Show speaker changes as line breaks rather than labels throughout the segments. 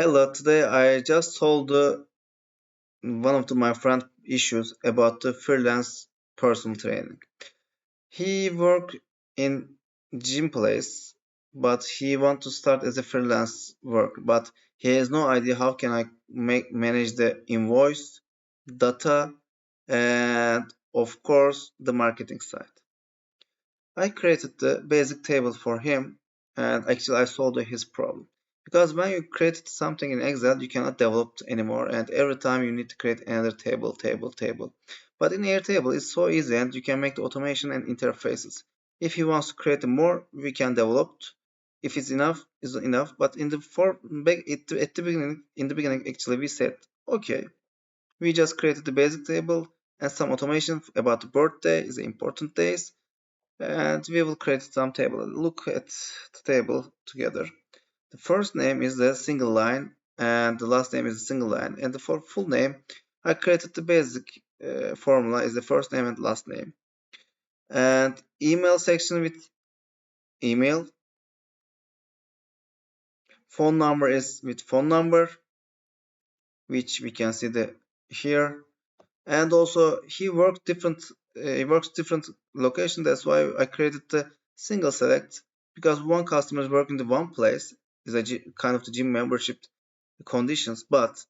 Hello, today I just solved one of my friend issues about the freelance personal training. He work in gym place, but he want to start as a freelance work, but he has no idea how can I manage the invoice, data, and of course the marketing side. I created the basic table for him and actually I solved his problem. Because when you create something in Excel, you cannot develop anymore and every time you need to create another table. But in Airtable, it's so easy and you can make the automation and interfaces. If he wants to create more, we can develop. If it's enough, it's enough. But in the at the beginning, actually we said, okay, we just created the basic table and some automation about the birthday is the important days and we will create some table. Look at the table together. The first name is the single line and the last name is a single line. And for full name, I created the basic formula is the first name and last name. And email section with email. Phone number is with phone number, which we can see the here. And also he works different location. That's why I created the single select because one customer is working in the one place is a kind of the gym membership conditions, but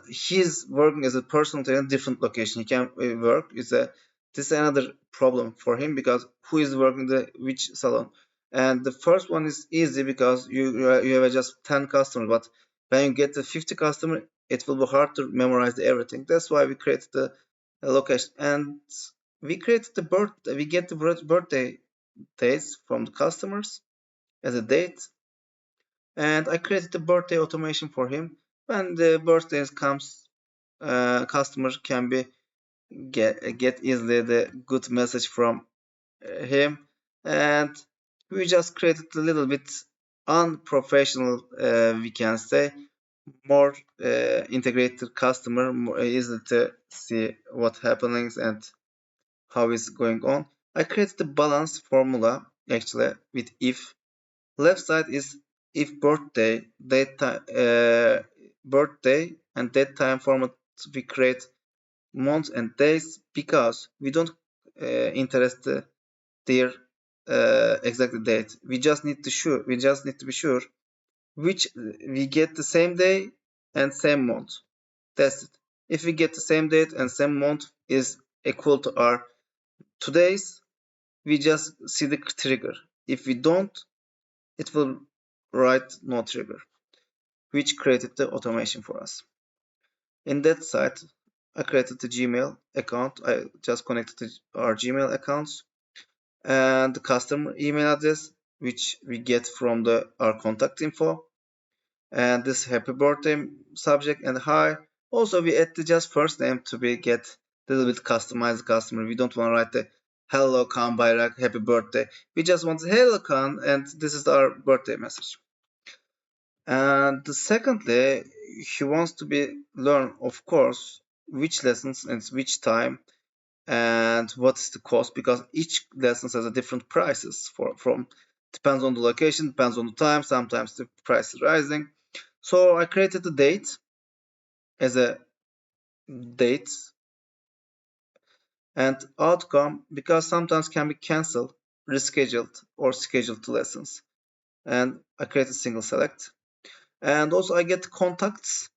he's working as a personal trainer in different location. He can work is a this is another problem for him because who is working the which salon. And the first one is easy because you have just 10 customers, but when you get the 50 customer, it will be hard to memorize everything. That's why we created the location and we created the birthday. We get the birthday dates from the customers as a date, and I created the birthday automation for him. When the birthdays comes, customer can be get easily the good message from him, and we just created a little bit unprofessional, we can say, more integrated customer, more easy to see what happenings and how it's going on. I created the balance formula actually with if. Left side is if birthday and date time format. We create months and days because we don't interest their exact date. We just need to be sure which we get the same day and same month. That's it. If we get the same date and same month is equal to our today's, we just see the trigger. If we don't, it will write no trigger, which created the automation for us. In that site, I created the Gmail account. I just connected to our Gmail accounts and the customer email address, which we get from our contact info, and this happy birthday subject and hi. Also, we add the just first name to be get a little bit customized customer. We don't want to write the hello Khan Bayrak, happy birthday. We just want hello Khan, and this is our birthday message. And secondly, he wants to be learn, of course, which lessons and which time and what's the cost because each lesson has a different prices from depends on the location, depends on the time. Sometimes the price is rising. So I created the date as a date and outcome because sometimes can be cancelled, rescheduled, or scheduled lessons. And I created single select. And also I get contacts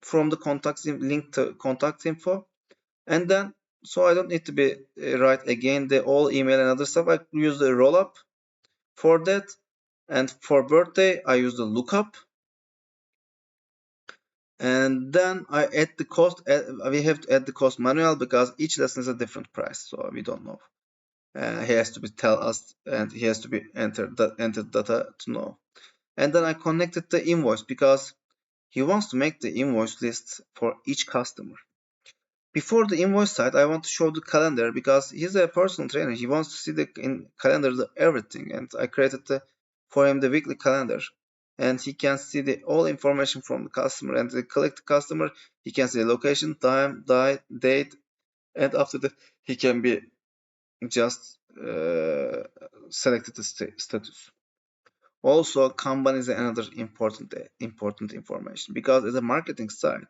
from the contacts link to contact info. And then so I don't need to be write again the all email and other stuff. I use the roll up for that. And for birthday, I use the lookup. And then I add the cost. We have to add the cost manual because each lesson is a different price, so we don't know. He has to be tell us, and he has to be entered data to know. And then I connected the invoice because he wants to make the invoice list for each customer. Before the invoice side, I want to show the calendar because he's a personal trainer. He wants to see the in calendar everything, and I created for him the weekly calendar, and he can see the all information from the customer. And to click the customer, he can see the location, time, date, and after that he can be just selected the status. Also, Kanban is another important information, because as a marketing side,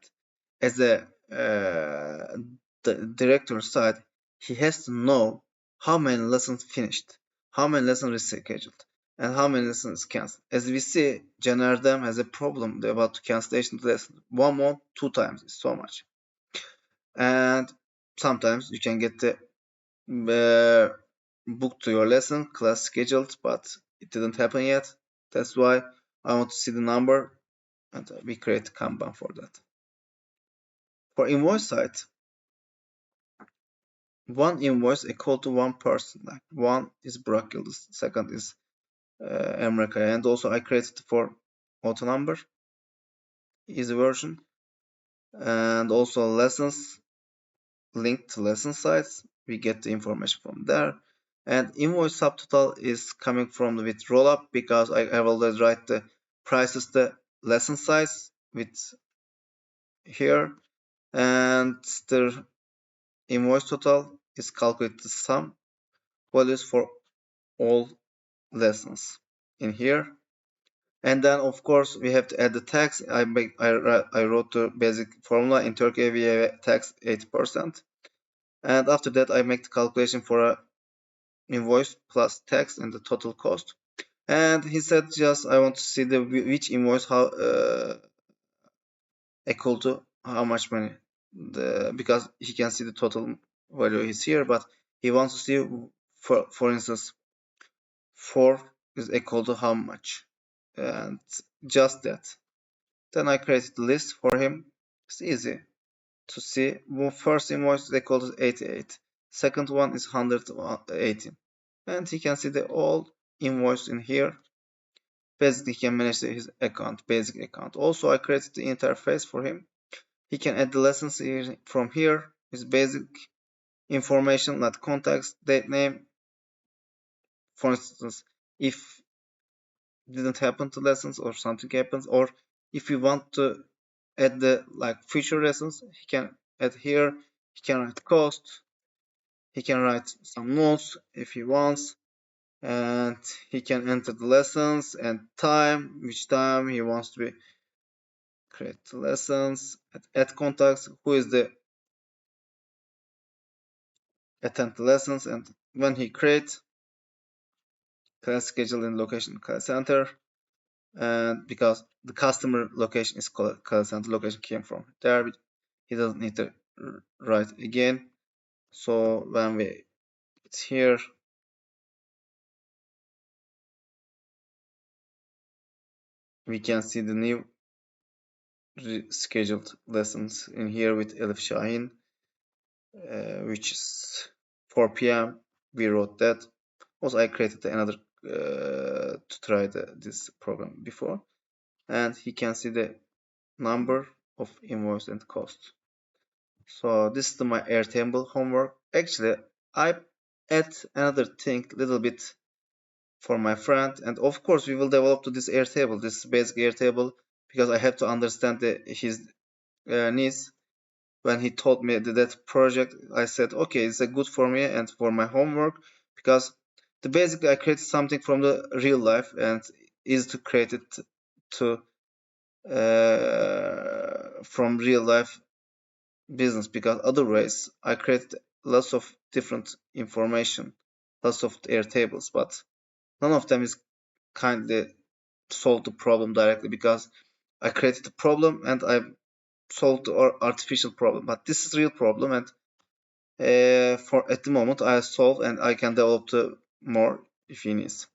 as a the director side, he has to know how many lessons finished, how many lessons rescheduled, and how many lessons cancelled. As we see, Janardam has a problem about cancellation of lessons. 1 month, 2 times is so much. And sometimes you can get the book to your lesson, class scheduled, but it didn't happen yet. That's why I want to see the number, and we create Kanban for that. For invoice side, one invoice equal to one person. Like one is Burak Yıldız, second is Emre Kaya, and also I created for auto number, easy version, and also lessons linked to lesson sites. We get the information from there. And invoice subtotal is coming from with rollup, because I have always write the prices, the lesson size with here, and the invoice total is calculated sum values for all lessons in here. And then of course we have to add the tax. I wrote the basic formula. In Turkey we have a tax 8%, and after that I make the calculation for a invoice plus tax and the total cost. And he said, just I want to see the which invoice how equal to how much money, because he can see the total value is here, but he wants to see, for instance, 4 is equal to how much, and just that. Then I created the list for him. It's easy to see. First invoice is equal to 88, second one is 118, and he can see the all invoice in here. Basically, he can manage his account, basic account. Also, I created the interface for him. He can add the lessons here, from here. His basic information, like contacts, date, name. For instance, if didn't happen to lessons or something happens, or if you want to add the like future lessons, he can add here. He can write cost. He can write some notes if he wants, and he can enter the lessons and time, which time he wants to be create the lessons, add contacts, who is the attend the lessons, and when he create class schedule in location class center, and because the customer location is class center location came from there, he doesn't need to write again. So when it's here, we can see the new scheduled lessons in here with Elif Şahin, which is 4 p.m. We wrote that. Also, I created another to try this program before, and he can see the number of invoice and cost. So this is my Airtable homework. Actually, I add another thing little bit for my friend, and of course we will develop to this Airtable, this basic Airtable, because I have to understand his needs. When he told me that project, I said, okay, it's a good for me and for my homework, because basically I created something from the real life and is to create it to from real life business, because otherwise I created lots of different information, lots of Airtables, but none of them is kindly solve the problem directly, because I created the problem and I solved the artificial problem, but this is real problem, and for at the moment I solve and I can develop the more if he needs.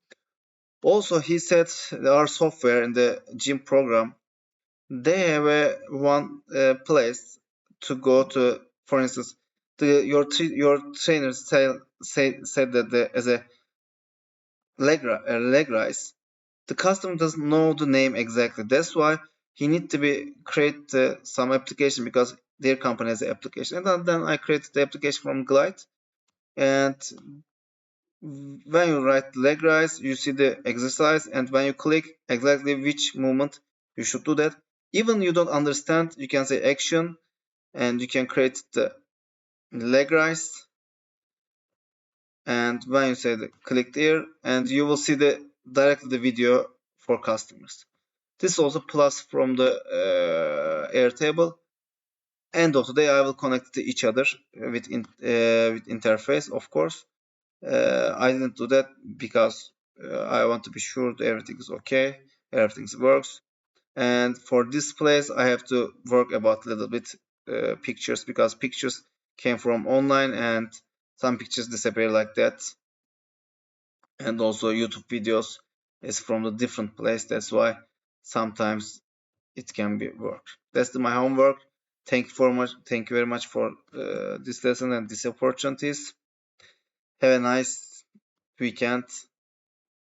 Also, he said our software in the gym program, they have one place to go to. For instance, your trainer said that as a leg rise, the customer doesn't know the name exactly. That's why he need to be create some application, because their company has an application. And then I created the application from Glide, and when you write leg rise, you see the exercise, and when you click exactly which movement you should do that. Even you don't understand, you can say action, and you can create the leg rise, and when you say the click there, and you will see the directly the video for customers. This is also plus from the Airtable. End of the day, I will connect to each other with interface, of course. I didn't do that because I want to be sure that everything is okay, everything works. And for displays, I have to work about a little bit pictures, because pictures came from online and some pictures disappear like that. And also YouTube videos is from a different place. That's why sometimes it can be work. That's my homework. Thank you very much for this lesson and these opportunities. Have a nice weekend.